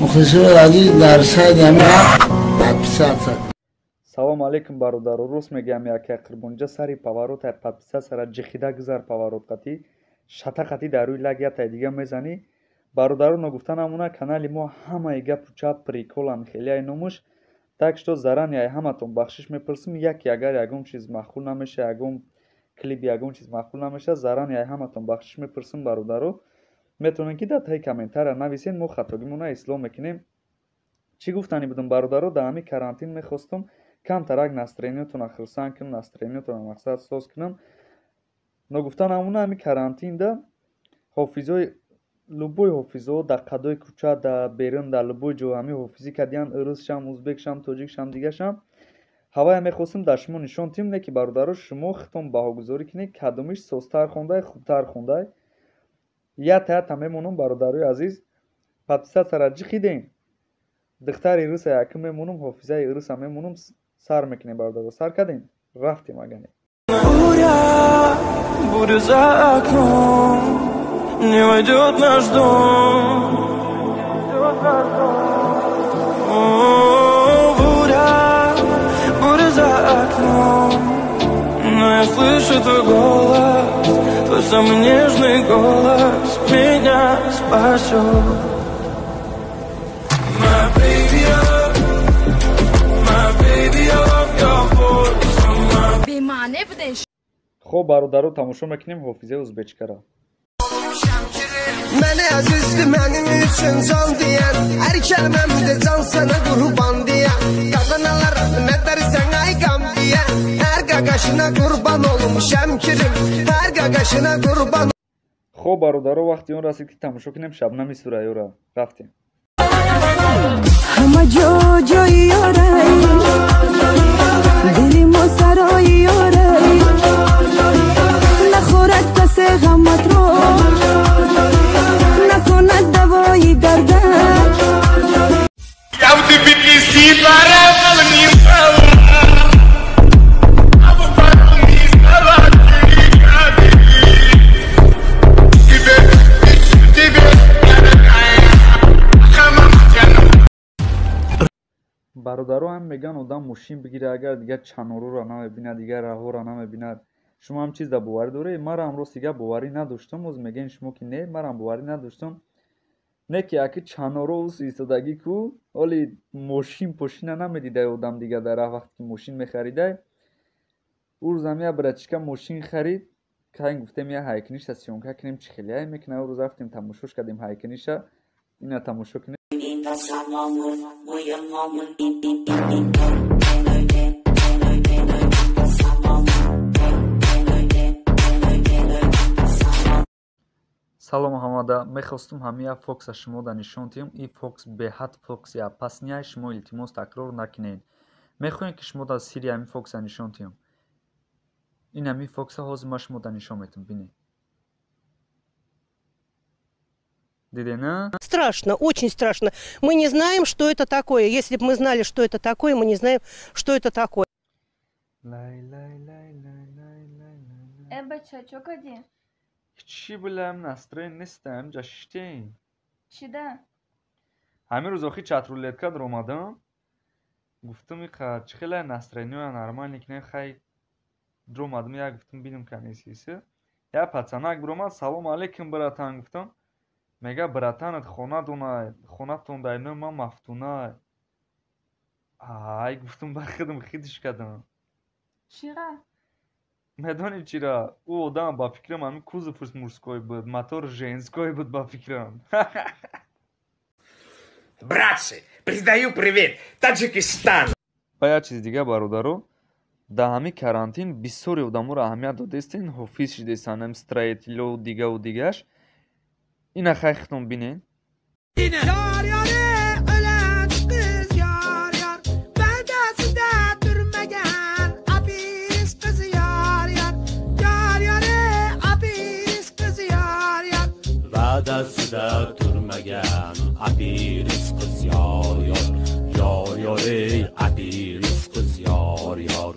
مخلصای عزیز در سایت همه подписаться. Салом алейкум бародаро. Рус мегам яке қирбунҷа сари паворот подписа сара ҷихида гузар паворот қати шата қати дар рӯи лагията дига мезани. Бародаро нагуфта намуна канали мо ҳамаи гапу чап приколан хелияи номуш. Так что заран яй ҳаматон бахшиш мепурсим яки агар ягон чиз махқул намеша ягон клип ягон чиз махқул намеша заран яй ҳаматон бахшиш мепурсим бародаро. метавонед ки дар таи комментария нависед мо хатогимона ислоҳ мекунем. Чӣ гуфтани будам бародаро дар ҳамин карантин мехостум камтарак настроениятона хирсан кунам настроениятона мақсад соз кунам. Нагуфта намуна ҳамин карантинда ҳофизои любой ҳофизо дар қадои кӯча дар берун дар любой ҷо ҳамин ҳофизӣ кардиян русшам узбекшам тоҷикшам дигашам ҳавая мехостим дар шумо нишон тим не ки бародаро шумо хитон баҳогузорӣ кунед кадомиш созтар хондай хубтар хондай ята мемонам бародарои азиз подписатсара ҷихидем духтари руса яким мемонам ҳофизаи руса мемонам сар мекунем бародаро сар кардем рафтем агане буря за окном не войдет наш дом буря за окном но я слышу твой голос твой самый нежный голос меня спасет. хоб бародаро тамошо мекунем ҳофизаи узбечкара. Məni əzizdi mənim üçün can deyən hər kəlməmdə can sənə qurban deyən qazanalar nə dərsən ay qam deyən hər qaqaşına qurban olmuşam kirim hər qaqaşına qurban. хоб бародаро вақти он расид ки тамошо кунем шабнами сураёра рафтем. ҳама ҷо ҷои ёрай дили мо сарои ёрай нахӯрад касе ғаматро накунад давои дардан. бародаро ҳам меган одам мошин бигира агар дигар чанорора намебинад дигар раҳора намебинад. шумо ҳам чиз дар боварӣ доред? Мара амрос дига боварӣ надоштам. оз мегоем шумо ки не марам боварӣ надоштам. не ки яки чаноро уз истодагӣ ку оли мошин пошина намедидай одам дига дар вақте ки мошин мехаридай урӯзам я братишка мошин харид кайн гуфтем я ҳайкиниша сёнка кунем чӣ хелияе мекуна урӯз рафтем тамошош кардем ҳайкиниша ина тамошо кунем. салом ҳамада мехостум ҳамия фокса шумода нишон тиҳам. ин фокс беҳад фокси опасняй шумо илтимос такрор накунед. мехоҳем ки шумода сири ҳамин фокса нишон тиҳам. ин ҳамин фокса ҳозир ма шумода нишон метавам бинед. Дидена? Страшно, очень страшно. Мы не знаем, что это такое. Если бы мы знали, что это такое, мы не знаем, что это такое. بچه چو کدی؟ چی بلم نسترین نیستم جاشتین چیده؟ همین روز آخی چت رولت کرد رومادم گفتم این چه خیلی نسترینی و نرمال نکنه خیلی رومادم یا گفتم بینم کنیسیسه یا پچانک بروماد سلام علیکم براتان گفتم میگه براتانت خونه تون داینو من مفتونه ای گفتم بخدم خیدش کردم چیره؟ медонед чира ӯ одам ба фикрам ҳамин кузов мурской буд мотор женской буд ба фикрам. Братцы, передаю привет Таджикистан. ва як чизи дига бародаро дар ҳамин карантин бисёри одаморо аҳамият додестин ҳофиз шидестан строитело дигаву дигаш ина хай хитон бинен. Dasta durmagan apiris kız yar yar yar yar ey apiris kız yar yar.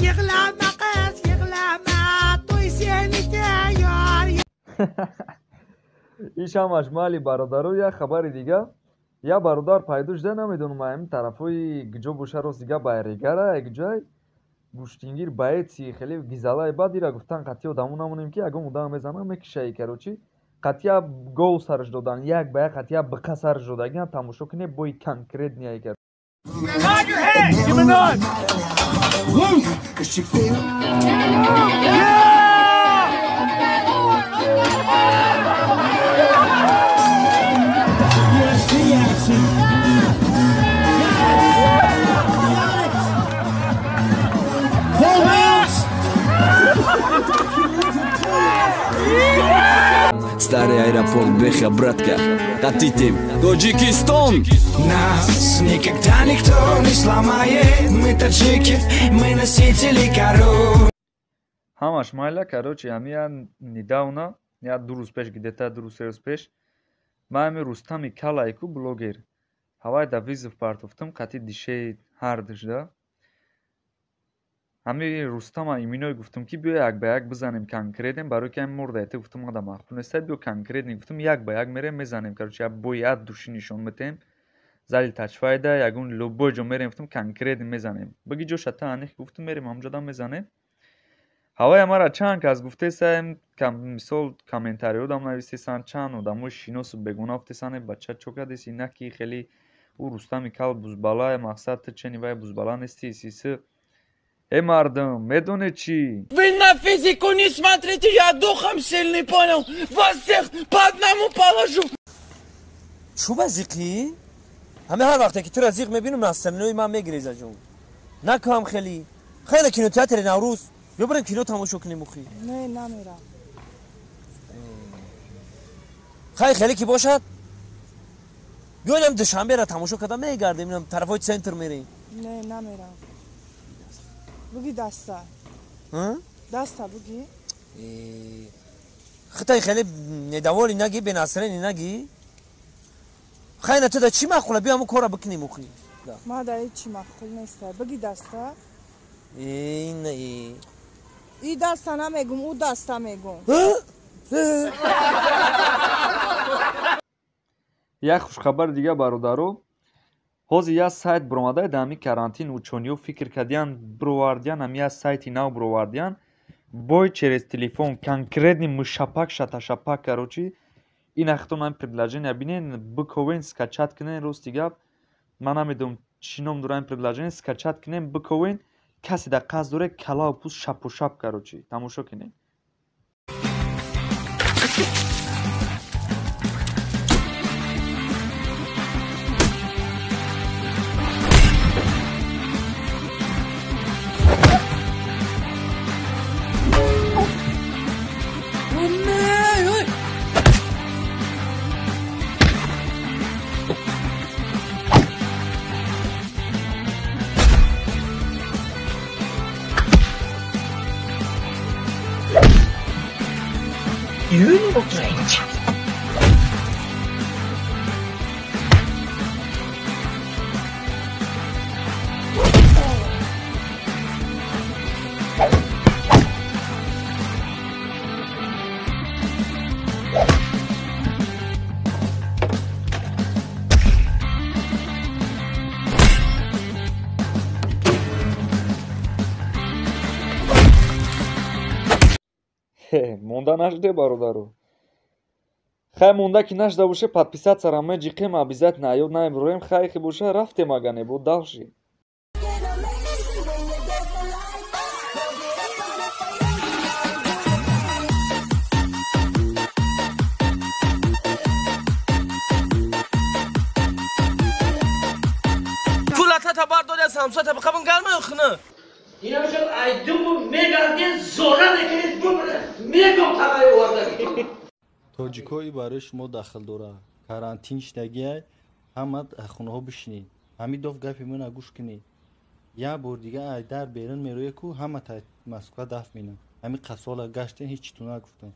Yığlama kız yığlama toy seni de yar. ایش همش مالی برادرو یا خبری دیگه یا برادر پیداش ده نمیدونم این طرفوی گجو بوشه روز دیگه بایریگره یک جای گوشتینگیر باید خیلی گیزالای بعدی را گفتن قطعی آدمو نمونیم که اگه مدام بزنم میکشه کروچی قطعی گل سرش دادن یک به یک قطعی بقا سرش دادن تماشا کنه بوی کنکریت نیای کرد. Nod your head! Give a nod! Старый аэропорт Беха, братка. Хотите? Таджикистан! Нас никогда никто не сломает. Мы таджики, мы носители корон. Хамаш майла, короче, я недавно, я 2 روز پیش где-то 2 روز پیش من Рустами Калайку блогер. Havay da визов партофтам, қати дише ҳардш да. Ами Рустама иминой гуфтам ки биё як ба як бизанем конкретен барои ки ами мурдаите гуфтам ада махфун естад биё конкретен гуфтам як ба як мерем мезанем короче бояд души нишон метем зали тачфайда ягон лобой ҷо мерем гуфтам конкретен мезанем баги ҷо шата анех гуфтам мерем ҳамҷода мезанем ҳавай амара чанд кас гуфтесаем мисол комментариёдам нависесан чанд одамои шиносу бегуна гуфтесане бача чо кардес инаки хели у Рустами Кал бузбала мақсад ты чени вай бузбала нести сиси мардам, медоне чи? Вы на физику не смотрите, я духом сильный, понял? Вас всех по одному положу. شو بزیقی؟ همه هر وقتی که تو رزیق میبینم نستمنوی من میگریزه جون نکام خیلی کینو تیاتر نوروز یا بریم کینو تماشا کنیم مخی نه نمیرم خیلی کی باشد؟ یادم دوشنبه را تماشا کردم میگردیم اینم طرفای سنتر میریم نه نمیرم بگی دستا دستا بگی خیلی ندوالی نگی به نصرینی نگی خیلی تو دا چی مخوله بیا همون کارا بکنیم مخی ما دا چی مخول نیسته بگی دستا این دستا نمیگم او دستا میگم یک خوشخبر دیگه برادرو ҳозир як сайт биромадаи дами карантин учониё фикр кардиян бировардиян ҳами як сайти нав бировардиян бой через телефон конкретни мушапак шаташапак короче инахтон ҳами предложение бинен биковен скачат кунен рости гап ман намедонам чӣ ном дора ин предложение скачат кунен биковен касе да қасд дора калау пӯст шапошап короче тамошо кунен монда нашде бародару хай монда ки нашда боше подписаться рамай ҷиқем обязательно ёд наиброем хай ки боша рафтем ага небо далши Kulata bardolya samsata bakabın gelmiyor xını. اینا شد ایدون bu megardin zora nekeniz bu megam tavayı orada. Тоҷикои барои шумо дахл дора. Карантинш дагия ҳама хунҳо бишинед. Ҳами дов гапи мана гӯш кунед. Я бор дига айдар берун мероя ку ҳама та Москва даф мина. Ҳами қасола гаштен ҳеч чӣ нагуфтам.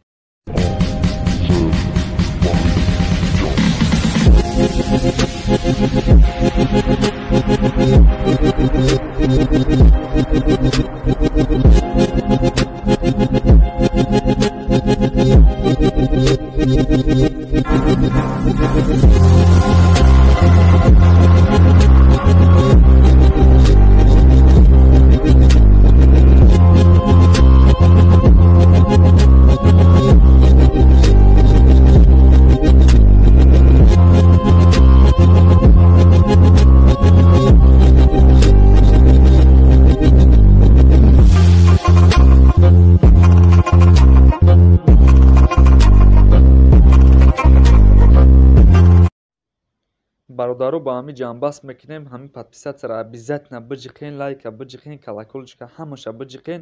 бародару ба ҳами ҷамъбаст мекунем ҳами подписатсияра обязательно биҷиқен лайка биҷиқен колокольчика ҳамаша биҷиқен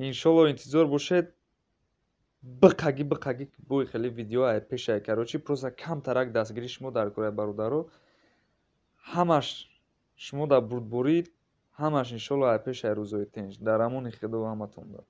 иншолло интизор бошед биқаги бои хеле видеоа пешае карочи просто камтарак дастгири шумо дар кори бародару ҳамаш шумо дар бурдборӣ ҳамаш иншолло пешае рӯзои тинч дар амони худо ҳаматон дор